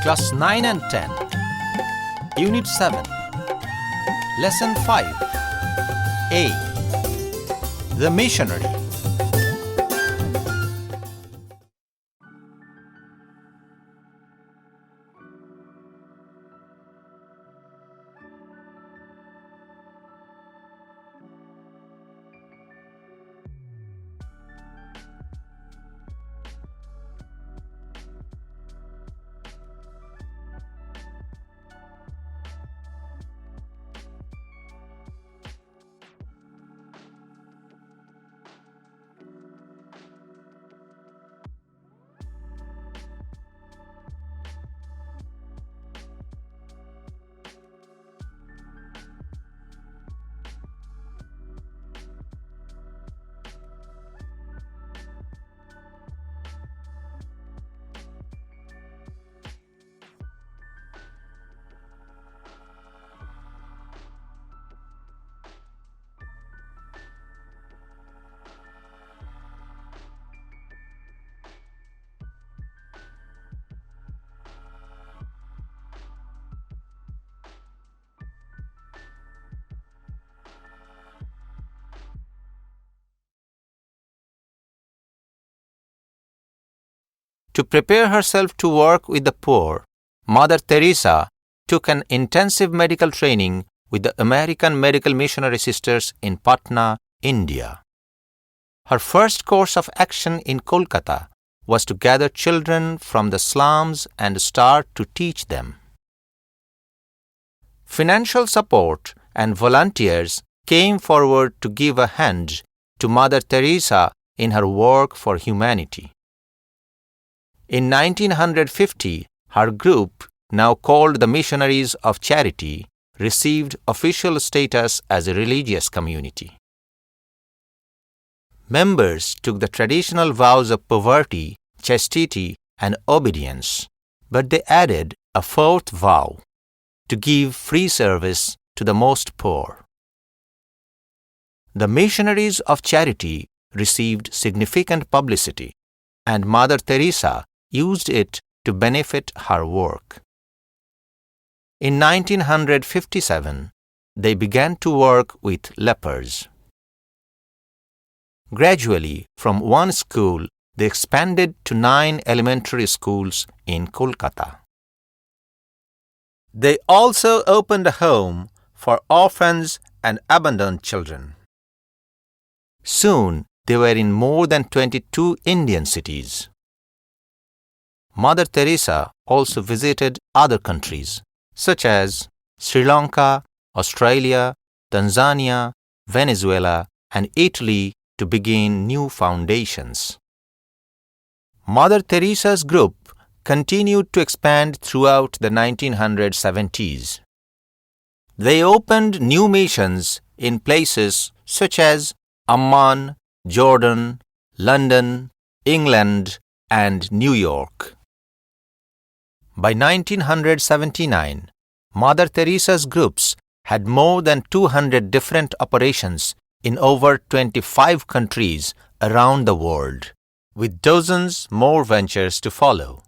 Class 9 and 10, Unit 7, Lesson 5, A. The Missionary. To prepare herself to work with the poor, Mother Teresa took an intensive medical training with the American Medical Missionary Sisters in Patna, India. Her first course of action in Kolkata was to gather children from the slums and start to teach them. Financial support and volunteers came forward to give a hand to Mother Teresa in her work for humanity. In 1950, her group, now called the Missionaries of Charity, received official status as a religious community. Members took the traditional vows of poverty, chastity, and obedience, but they added a fourth vow: to give free service to the most poor. The Missionaries of Charity received significant publicity, and Mother Teresa used it to benefit her work. In 1957, they began to work with lepers. Gradually, from one school, they expanded to 9 elementary schools in Kolkata. They also opened a home for orphans and abandoned children. Soon, they were in more than 22 Indian cities. Mother Teresa also visited other countries such as Sri Lanka, Australia, Tanzania, Venezuela, and Italy to begin new foundations. Mother Teresa's group continued to expand throughout the 1970s. They opened new missions in places such as Amman, Jordan, London, England, and New York. By 1979, Mother Teresa's groups had more than 200 different operations in over 25 countries around the world, with dozens more ventures to follow.